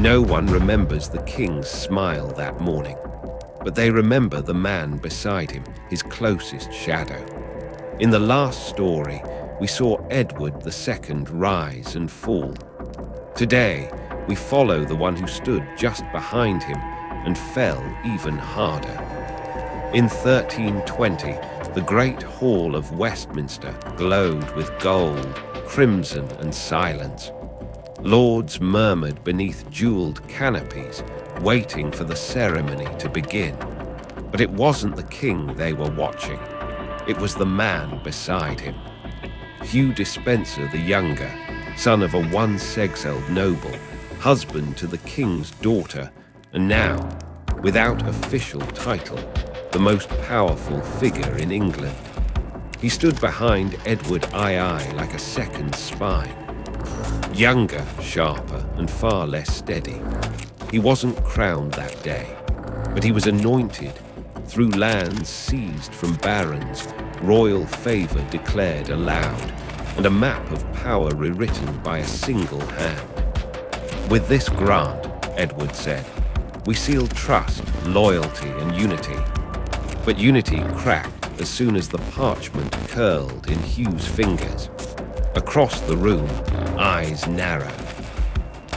No one remembers the king's smile that morning, but they remember the man beside him, his closest shadow. In the last story, we saw Edward II rise and fall. Today, we follow the one who stood just behind him and fell even harder. In 1320, the great hall of Westminster glowed with gold, crimson, and silence. Lords murmured beneath jeweled canopies, waiting for the ceremony to begin. But it wasn't the king they were watching. It was the man beside him. Hugh Despenser the Younger, son of a once-exiled noble, husband to the king's daughter, and now, without official title, the most powerful figure in England. He stood behind Edward II like a second spine. Younger, sharper, and far less steady. He wasn't crowned that day, but he was anointed. Through lands seized from barons, royal favor declared aloud, and a map of power rewritten by a single hand. With this grant, Edward said, we seal trust, loyalty, and unity. But unity cracked as soon as the parchment curled in Hugh's fingers. Across the room, eyes narrowed.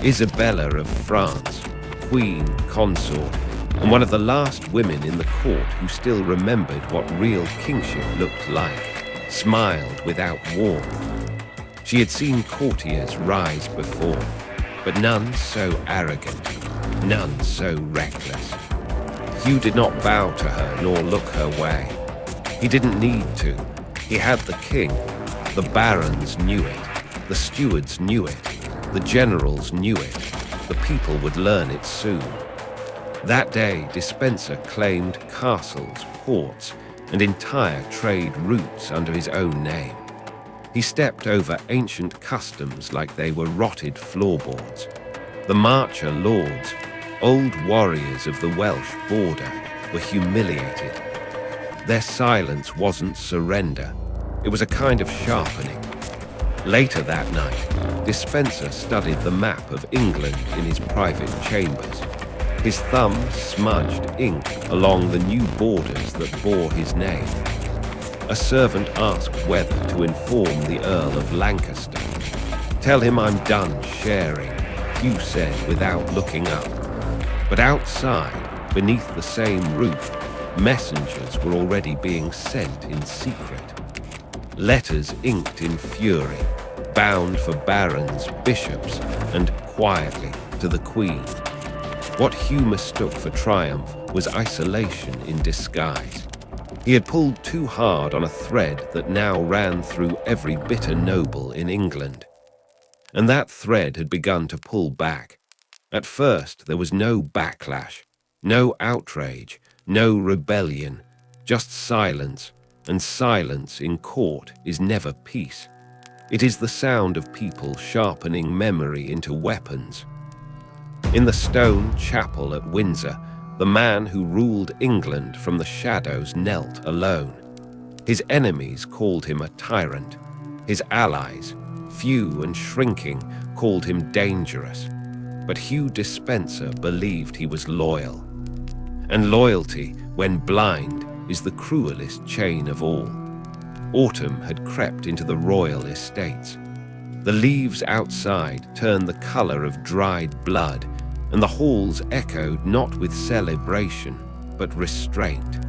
Isabella of France, queen consort, and one of the last women in the court who still remembered what real kingship looked like, smiled without warmth. She had seen courtiers rise before, but none so arrogant, none so reckless. Hugh did not bow to her nor look her way. He didn't need to. He had the king. The barons knew it. The stewards knew it. The generals knew it. The people would learn it soon. That day, Despenser claimed castles, ports, and entire trade routes under his own name. He stepped over ancient customs like they were rotted floorboards. The Marcher lords, old warriors of the Welsh border, were humiliated. Their silence wasn't surrender. It was a kind of sharpening. Later that night, Despenser studied the map of England in his private chambers. His thumb smudged ink along the new borders that bore his name. A servant asked whether to inform the Earl of Lancaster. Tell him I'm done sharing, Hugh said without looking up. But outside, beneath the same roof, messengers were already being sent in secret. Letters inked in fury, bound for barons, bishops, and quietly to the Queen. What Hugh mistook for triumph was isolation in disguise. He had pulled too hard on a thread that now ran through every bitter noble in England. And that thread had begun to pull back. At first, there was no backlash, no outrage, no rebellion, just silence, and silence in court is never peace. It is the sound of people sharpening memory into weapons. In the stone chapel at Windsor, the man who ruled England from the shadows knelt alone. His enemies called him a tyrant. His allies, few and shrinking, called him dangerous. But Hugh Despenser believed he was loyal. And loyalty, when blind, is the cruelest chain of all. Autumn had crept into the royal estates. The leaves outside turned the color of dried blood, and the halls echoed not with celebration, but restraint.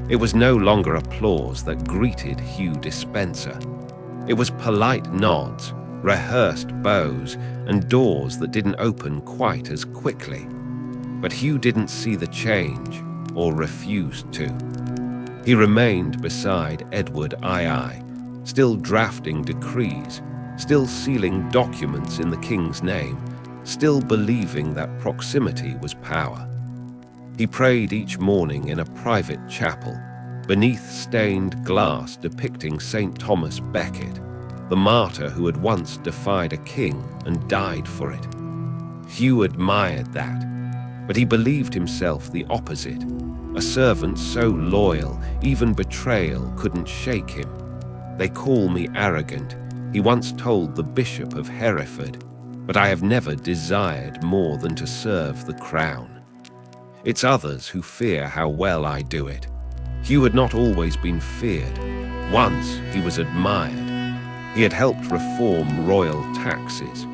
It was no longer applause that greeted Hugh Despenser. It was polite nods, rehearsed bows, and doors that didn't open quite as quickly. But Hugh didn't see the change, or refused to. He remained beside Edward II, still drafting decrees, still sealing documents in the king's name, still believing that proximity was power. He prayed each morning in a private chapel, beneath stained glass depicting St. Thomas Becket, the martyr who had once defied a king and died for it. Hugh admired that, but he believed himself the opposite, a servant so loyal, even betrayal couldn't shake him. They call me arrogant, he once told the Bishop of Hereford. but I have never desired more than to serve the crown. It's others who fear how well I do it. Hugh had not always been feared. Once he was admired. He had helped reform royal taxes.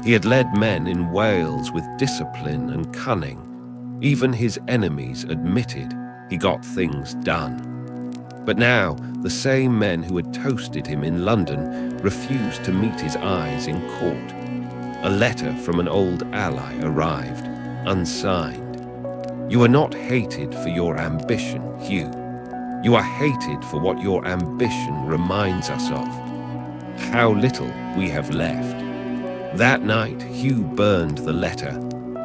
He had led men in Wales with discipline and cunning. Even his enemies admitted he got things done. But now, the same men who had toasted him in London refused to meet his eyes in court. A letter from an old ally arrived, unsigned. You are not hated for your ambition, Hugh. You are hated for what your ambition reminds us of. How little we have left. That night, Hugh burned the letter,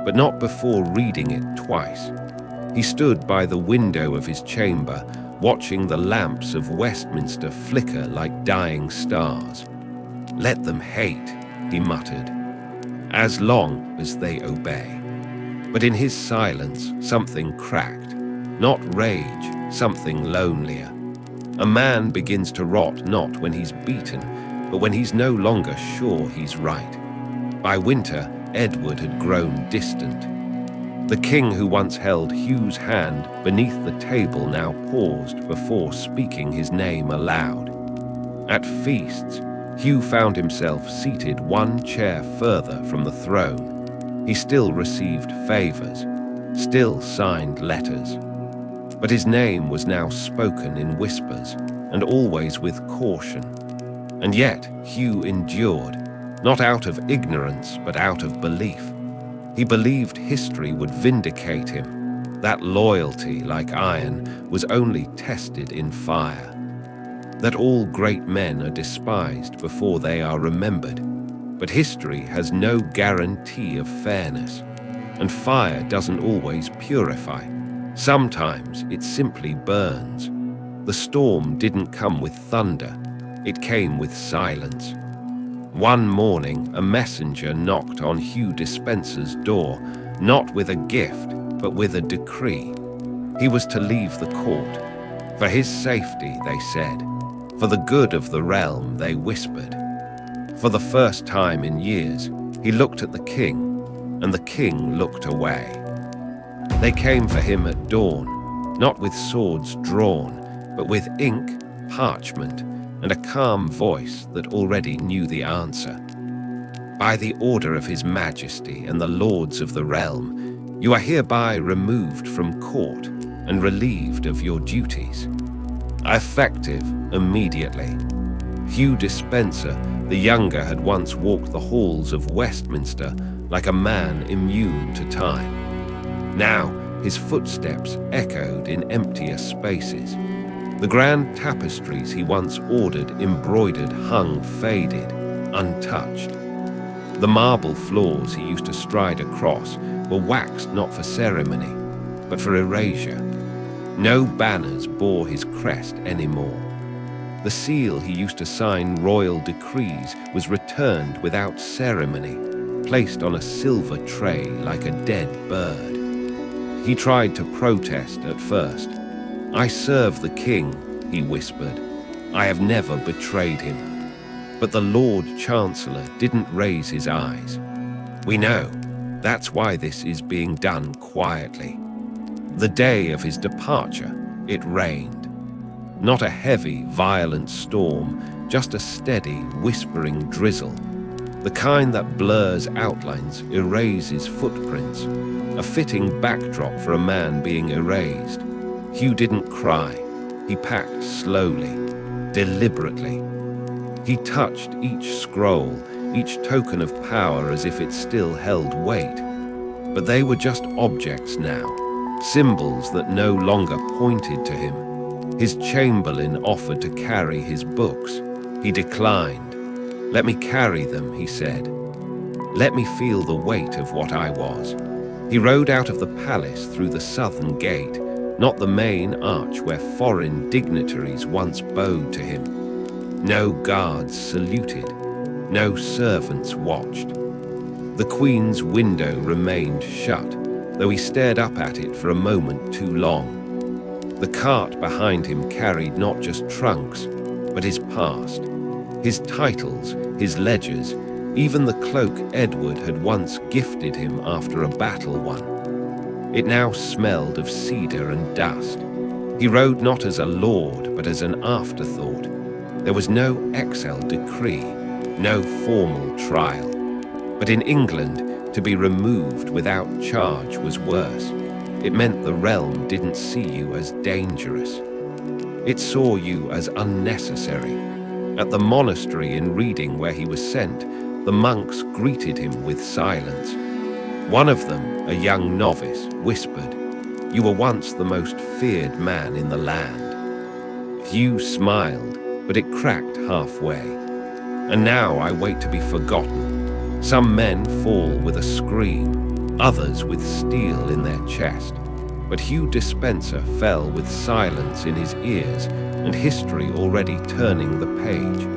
but not before reading it twice. He stood by the window of his chamber, watching the lamps of Westminster flicker like dying stars. Let them hate, he muttered, as long as they obey. But in his silence, something cracked. Not rage, something lonelier. A man begins to rot not when he's beaten, but when he's no longer sure he's right. By winter, Edward had grown distant. The king who once held Hugh's hand beneath the table now paused before speaking his name aloud. At feasts, Hugh found himself seated one chair further from the throne. He still received favors, still signed letters. But his name was now spoken in whispers, and always with caution. And yet Hugh endured, not out of ignorance but out of belief. He believed history would vindicate him. That loyalty, like iron, was only tested in fire. That all great men are despised before they are remembered. But history has no guarantee of fairness, and fire doesn't always purify. Sometimes it simply burns. The storm didn't come with thunder, it came with silence. One morning, a messenger knocked on Hugh Despenser's door, not with a gift, but with a decree. He was to leave the court. For his safety, they said. For the good of the realm, they whispered. For the first time in years, he looked at the king, and the king looked away. They came for him at dawn, not with swords drawn, but with ink, parchment, and a calm voice that already knew the answer. By the order of His Majesty and the lords of the realm, you are hereby removed from court and relieved of your duties. Effective immediately. Hugh Despenser the Younger had once walked the halls of Westminster like a man immune to time. Now his footsteps echoed in emptier spaces. The grand tapestries he once ordered embroidered hung faded, untouched. The marble floors he used to stride across were waxed not for ceremony, but for erasure. No banners bore his crest anymore. The seal he used to sign royal decrees was returned without ceremony, placed on a silver tray like a dead bird. He tried to protest at first. I serve the king, he whispered. I have never betrayed him. But the Lord Chancellor didn't raise his eyes. We know. That's why this is being done quietly. The day of his departure, it rained. Not a heavy, violent storm, just a steady, whispering drizzle. The kind that blurs outlines, erases footprints. A fitting backdrop for a man being erased. Hugh didn't cry. He packed slowly, deliberately. He touched each scroll, each token of power as if it still held weight. But they were just objects now, symbols that no longer pointed to him. His chamberlain offered to carry his books. He declined. Let me carry them, he said. Let me feel the weight of what I was. He rode out of the palace through the southern gate, not the main arch where foreign dignitaries once bowed to him. No guards saluted, no servants watched. The Queen's window remained shut, though he stared up at it for a moment too long. The cart behind him carried not just trunks, but his past, his titles, his ledgers, even the cloak Edward had once gifted him after a battle won. It now smelled of cedar and dust. He rode not as a lord, but as an afterthought. There was no exile decree, no formal trial. But in England, to be removed without charge was worse. It meant the realm didn't see you as dangerous. It saw you as unnecessary. At the monastery in Reading where he was sent, the monks greeted him with silence. One of them, a young novice, whispered, "You were once the most feared man in the land." Hugh smiled, but it cracked halfway. "And now I wait to be forgotten. Some men fall with a scream, others with steel in their chest. But Hugh Despenser fell with silence in his ears and history already turning the page.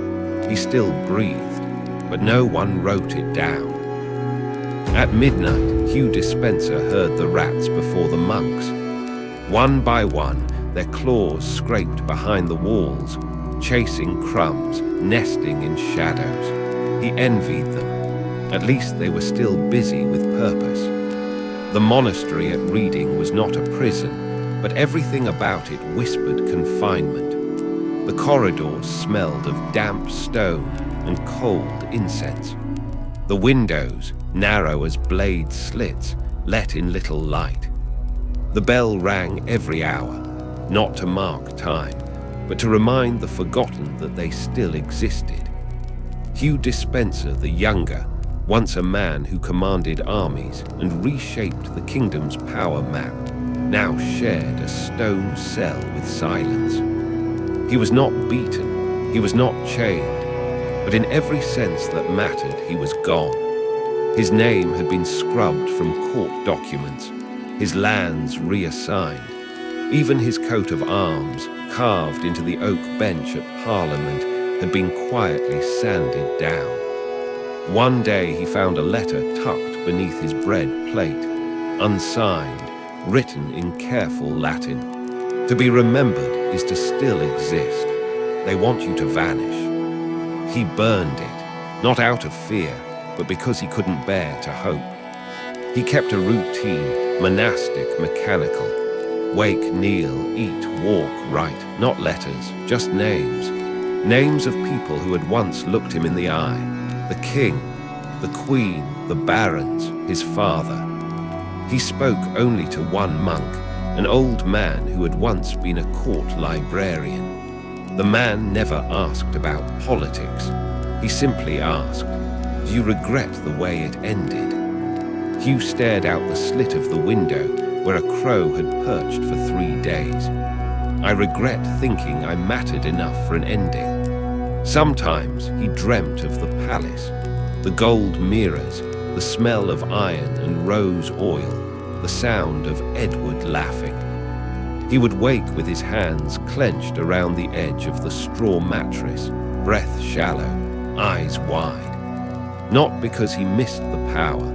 He still breathed, but no one wrote it down. At midnight, Hugh Despenser heard the rats before the monks. One by one, their claws scraped behind the walls, chasing crumbs, nesting in shadows. He envied them. At least they were still busy with purpose. The monastery at Reading was not a prison, but everything about it whispered confinement. The corridors smelled of damp stone and cold incense. The windows, narrow as blade slits, let in little light. The bell rang every hour, not to mark time, but to remind the forgotten that they still existed. Hugh Despenser the Younger, once a man who commanded armies and reshaped the kingdom's power map, now shared a stone cell with silence. He was not beaten, he was not chained, but in every sense that mattered, he was gone. His name had been scrubbed from court documents, his lands reassigned. Even his coat of arms, carved into the oak bench at Parliament, had been quietly sanded down. One day he found a letter tucked beneath his bread plate, unsigned, written in careful Latin. To be remembered is to still exist. They want you to vanish. He burned it, not out of fear, but because he couldn't bear to hope. He kept a routine, monastic, mechanical. Wake, kneel, eat, walk, write, not letters, just names. Names of people who had once looked him in the eye. The king, the queen, the barons, his father. He spoke only to one monk, an old man who had once been a court librarian. The man never asked about politics. He simply asked, "Do you regret the way it ended?" Hugh stared out the slit of the window where a crow had perched for 3 days. "I regret thinking I mattered enough for an ending." Sometimes he dreamt of the palace, the gold mirrors, the smell of iron and rose oil, the sound of Edward laughing. He would wake with his hands clenched around the edge of the straw mattress, breath shallow, eyes wide. Not because he missed the power,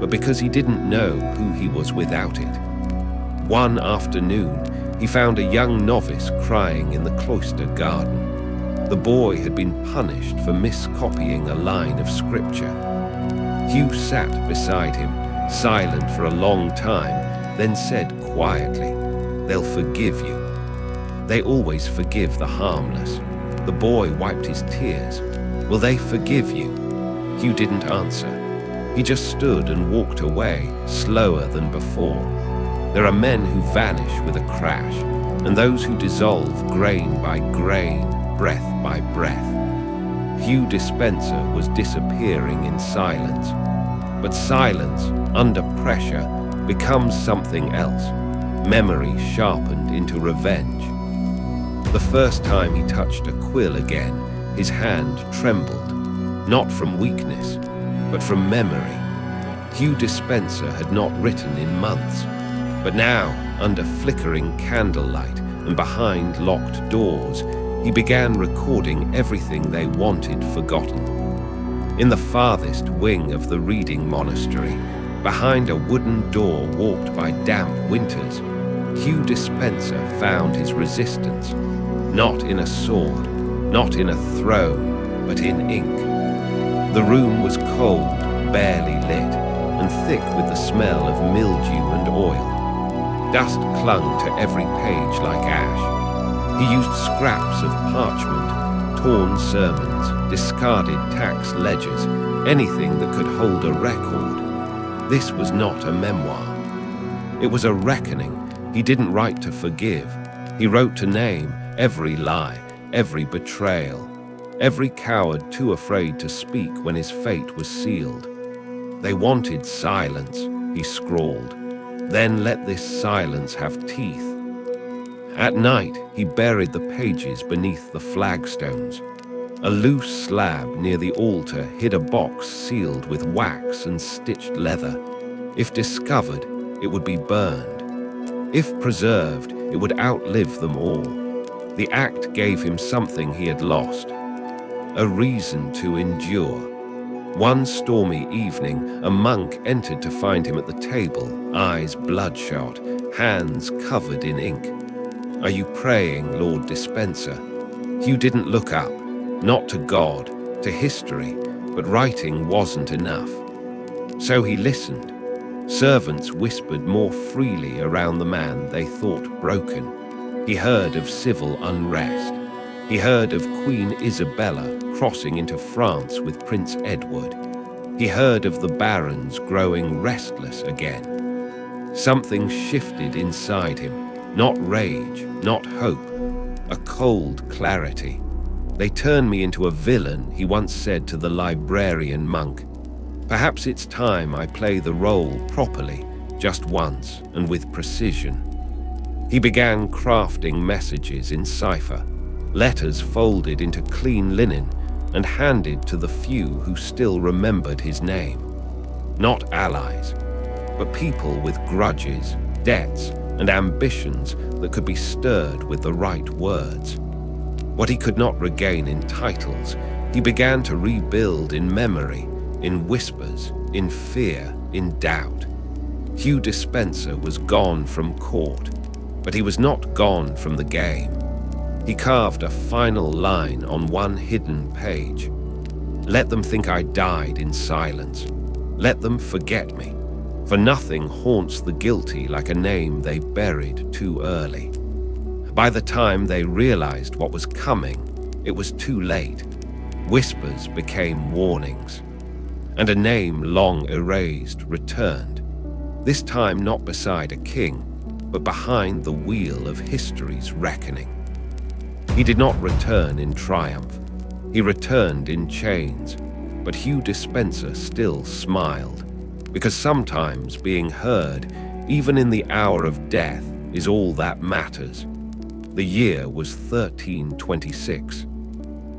but because he didn't know who he was without it. One afternoon, he found a young novice crying in the cloister garden. The boy had been punished for miscopying a line of scripture. Hugh sat beside him, silent for a long time, then said quietly, "They'll forgive you. They always forgive the harmless." The boy wiped his tears. "Will they forgive you?" Hugh didn't answer. He just stood and walked away, slower than before. There are men who vanish with a crash, and those who dissolve grain by grain, breath by breath. Hugh Despenser was disappearing in silence. But silence, under pressure, becomes something else, memory sharpened into revenge. The first time he touched a quill again, his hand trembled, not from weakness, but from memory. Hugh Despenser had not written in months, but now, under flickering candlelight and behind locked doors, he began recording everything they wanted forgotten. In the farthest wing of the Reading monastery, behind a wooden door walked by damp winters, Hugh Despenser found his resistance, not in a sword, not in a throne, but in ink. The room was cold, barely lit, and thick with the smell of mildew and oil. Dust clung to every page like ash. He used scraps of parchment, torn sermons, discarded tax ledgers, anything that could hold a record. This was not a memoir. It was a reckoning. He didn't write to forgive. He wrote to name every lie, every betrayal, every coward too afraid to speak when his fate was sealed. They wanted silence, he scrawled. Then let this silence have teeth. At night, he buried the pages beneath the flagstones. A loose slab near the altar hid a box sealed with wax and stitched leather. If discovered, it would be burned. If preserved, it would outlive them all. The act gave him something he had lost, a reason to endure. One stormy evening, a monk entered to find him at the table, eyes bloodshot, hands covered in ink. "Are you praying, Lord Despenser?" Hugh didn't look up, not to God, to history, but writing wasn't enough. So he listened. Servants whispered more freely around the man they thought broken. He heard of civil unrest. He heard of Queen Isabella crossing into France with Prince Edward. He heard of the barons growing restless again. Something shifted inside him, not rage, not hope, a cold clarity. "They turn me into a villain," he once said to the librarian monk. "Perhaps it's time I play the role properly, just once and with precision." He began crafting messages in cipher, letters folded into clean linen and handed to the few who still remembered his name. Not allies, but people with grudges, debts, and ambitions that could be stirred with the right words. What he could not regain in titles, he began to rebuild in memory, in whispers, in fear, in doubt. Hugh Despenser was gone from court, but he was not gone from the game. He carved a final line on one hidden page. "Let them think I died in silence. Let them forget me, for nothing haunts the guilty like a name they buried too early." By the time they realized what was coming, it was too late. Whispers became warnings, and a name long erased returned, this time not beside a king, but behind the wheel of history's reckoning. He did not return in triumph. He returned in chains, but Hugh Despenser still smiled, because sometimes being heard, even in the hour of death, is all that matters. The year was 1326.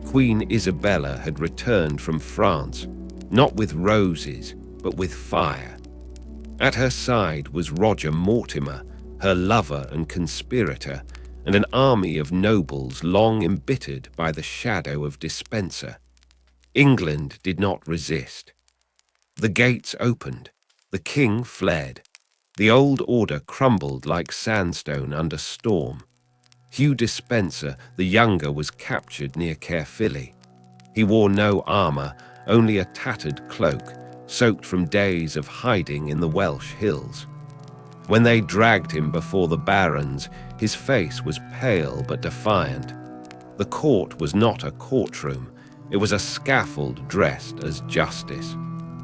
Queen Isabella had returned from France, not with roses, but with fire. At her side was Roger Mortimer, her lover and conspirator, and an army of nobles long embittered by the shadow of Despenser. England did not resist. The gates opened. The king fled. The old order crumbled like sandstone under storm. Hugh Despenser the Younger was captured near Caerphilly. He wore no armor, only a tattered cloak, soaked from days of hiding in the Welsh hills. When they dragged him before the barons, his face was pale but defiant. The court was not a courtroom. It was a scaffold dressed as justice.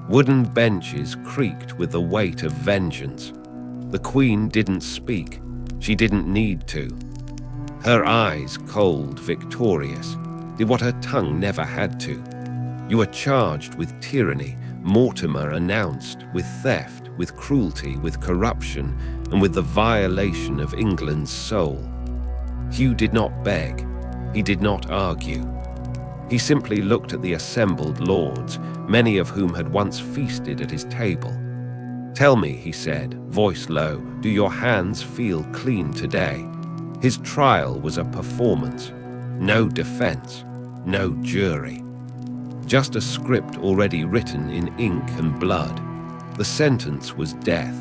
Wooden benches creaked with the weight of vengeance. The queen didn't speak. She didn't need to. Her eyes, cold, victorious, did what her tongue never had to. "You are charged with tyranny," Mortimer announced, "with theft, with cruelty, with corruption, and with the violation of England's soul." Hugh did not beg. He did not argue. He simply looked at the assembled lords, many of whom had once feasted at his table. "Tell me," he said, voice low, "do your hands feel clean today?" His trial was a performance. No defense, no jury. Just a script already written in ink and blood. The sentence was death,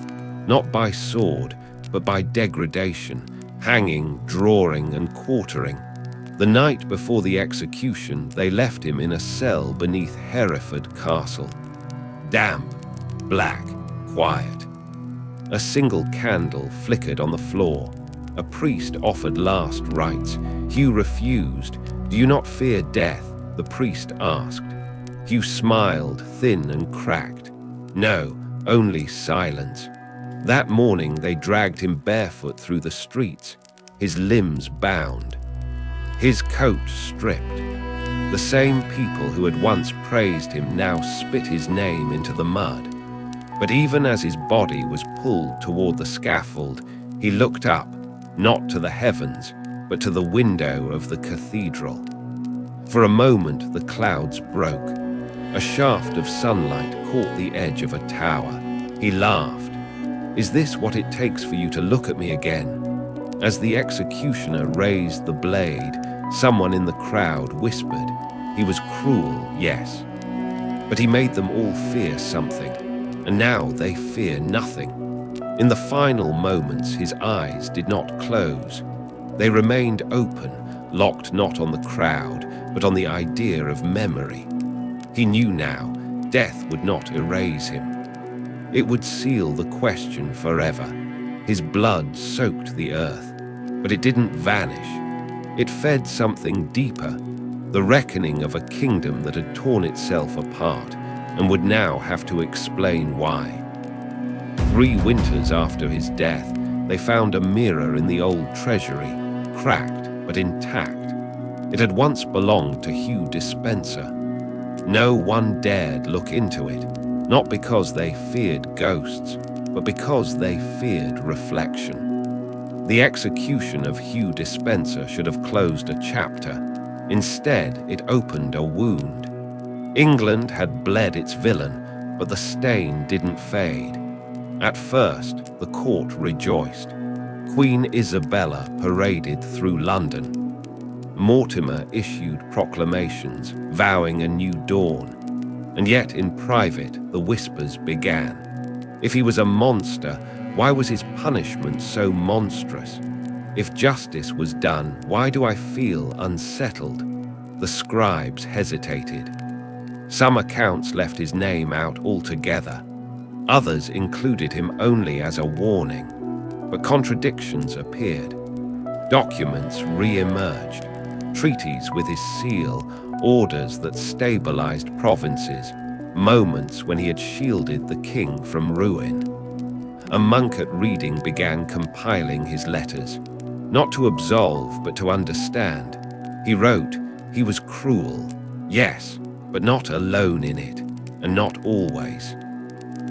not by sword, but by degradation, hanging, drawing, and quartering. The night before the execution, they left him in a cell beneath Hereford Castle. Damp, black, quiet. A single candle flickered on the floor. A priest offered last rites. Hugh refused. "Do you not fear death?" the priest asked. Hugh smiled, thin and cracked. "No, only silence." That morning they dragged him barefoot through the streets, his limbs bound, his coat stripped. The same people who had once praised him now spit his name into the mud. But even as his body was pulled toward the scaffold, he looked up, not to the heavens, but to the window of the cathedral. For a moment the clouds broke. A shaft of sunlight caught the edge of a tower. He laughed. "Is this what it takes for you to look at me again?" As the executioner raised the blade, someone in the crowd whispered, "He was cruel, yes, but he made them all fear something, and now they fear nothing." In the final moments, his eyes did not close. They remained open, locked not on the crowd, but on the idea of memory. He knew now, death would not erase him. It would seal the question forever. His blood soaked the earth, but it didn't vanish. It fed something deeper, the reckoning of a kingdom that had torn itself apart and would now have to explain why. 3 winters after his death, they found a mirror in the old treasury, cracked but intact. It had once belonged to Hugh Despenser. No one dared look into it, not because they feared ghosts, but because they feared reflection. The execution of Hugh Despenser should have closed a chapter. Instead, it opened a wound. England had bled its villain, but the stain didn't fade. At first, the court rejoiced. Queen Isabella paraded through London. Mortimer issued proclamations, vowing a new dawn. And yet, in private, the whispers began. If he was a monster, why was his punishment so monstrous? If justice was done, why do I feel unsettled? The scribes hesitated. Some accounts left his name out altogether. Others included him only as a warning. But contradictions appeared. Documents re-emerged. Treaties with his seal, orders that stabilized provinces, moments when he had shielded the king from ruin. A monk at Reading began compiling his letters, not to absolve but to understand. He wrote, he was cruel, yes, but not alone in it, and not always.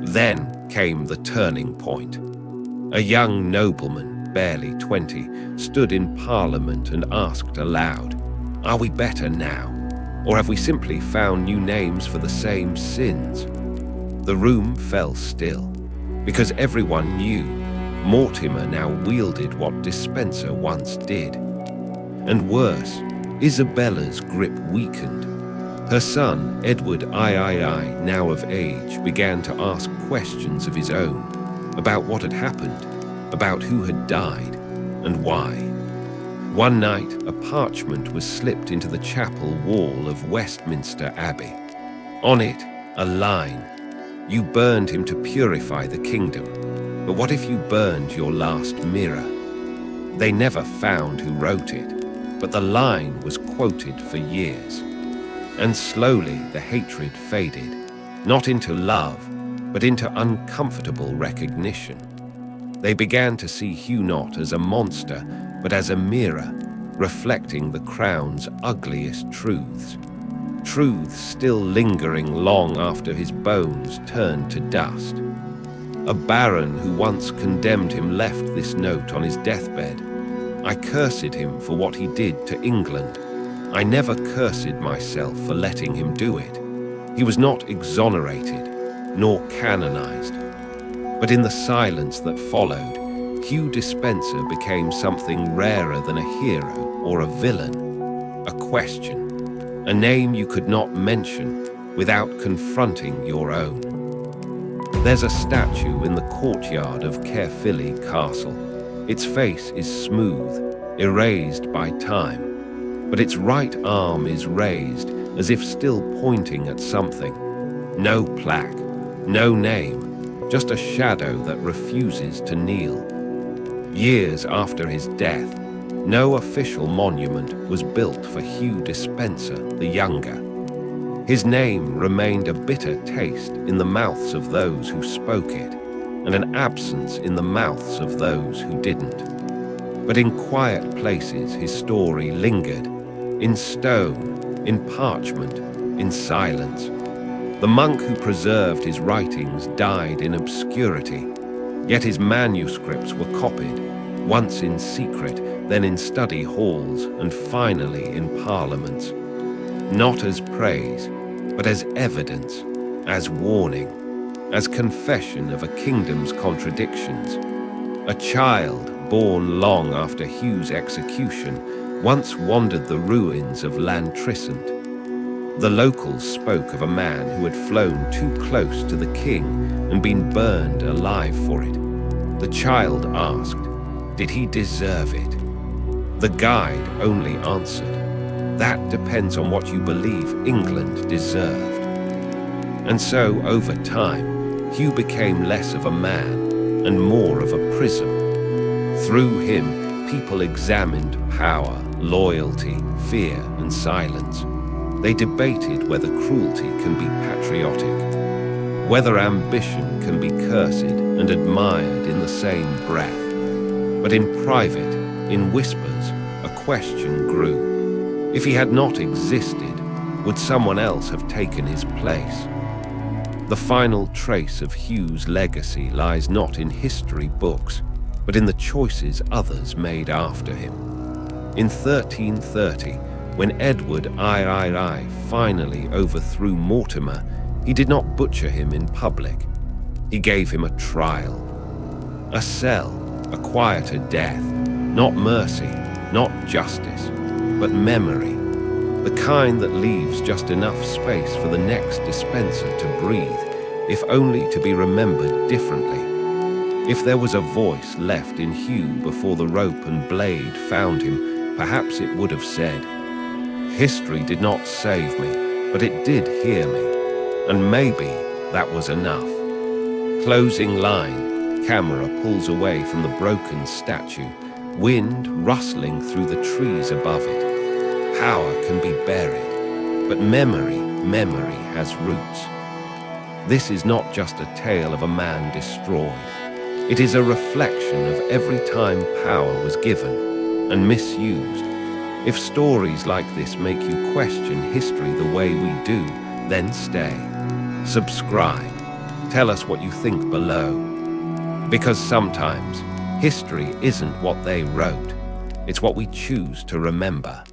Then came the turning point. A young nobleman, barely 20, stood in Parliament and asked aloud, "Are we better now? Or have we simply found new names for the same sins?" The room fell still, because everyone knew Mortimer now wielded what Despenser once did. And worse, Isabella's grip weakened. Her son, Edward III, now of age, began to ask questions of his own, about what had happened, about who had died, and why. One night, a parchment was slipped into the chapel wall of Westminster Abbey. On it, a line, "You burned him to purify the kingdom, but what if you burned your last mirror?" They never found who wrote it, but the line was quoted for years. And slowly the hatred faded, not into love, but into uncomfortable recognition. They began to see Hugh not as a monster, but as a mirror, reflecting the crown's ugliest truths. Truths still lingering long after his bones turned to dust. A baron who once condemned him left this note on his deathbed. "I cursed him for what he did to England. I never cursed myself for letting him do it." He was not exonerated, nor canonized. But in the silence that followed, Hugh Despenser became something rarer than a hero or a villain. A question, a name you could not mention without confronting your own. There's a statue in the courtyard of Caerphilly Castle. Its face is smooth, erased by time. but its right arm is raised as if still pointing at something. No plaque, no name, just a shadow that refuses to kneel. Years after his death, no official monument was built for Hugh Despenser the Younger. His name remained a bitter taste in the mouths of those who spoke it, and an absence in the mouths of those who didn't. But in quiet places his story lingered, in stone, in parchment, in silence. The monk who preserved his writings died in obscurity, yet his manuscripts were copied, once in secret, then in study halls, and finally in parliaments. Not as praise, but as evidence, as warning, as confession of a kingdom's contradictions. A child born long after Hugh's execution once wandered the ruins of Lantrisant. The locals spoke of a man who had flown too close to the king and been burned alive for it. The child asked, did he deserve it? The guide only answered, that depends on what you believe England deserved. And so, over time, Hugh became less of a man and more of a prism. Through him, people examined power, loyalty, fear, and silence. They debated whether cruelty can be patriotic, whether ambition can be cursed and admired in the same breath. But in private, in whispers, a question grew. If he had not existed, would someone else have taken his place? The final trace of Hugh's legacy lies not in history books, but in the choices others made after him. In 1330, when Edward III finally overthrew Mortimer, he did not butcher him in public. He gave him a trial, a cell, a quieter death, not mercy, not justice, but memory, the kind that leaves just enough space for the next Despenser to breathe, if only to be remembered differently. If there was a voice left in Hugh before the rope and blade found him, perhaps it would have said, history did not save me, but it did hear me, and maybe that was enough. Closing line, camera pulls away from the broken statue, wind rustling through the trees above it. Power can be buried, but memory has roots. This is not just a tale of a man destroyed. It is a reflection of every time power was given and misused. If stories like this make you question history the way we do, then stay. Subscribe. Tell us what you think below. Because sometimes history isn't what they wrote, it's what we choose to remember.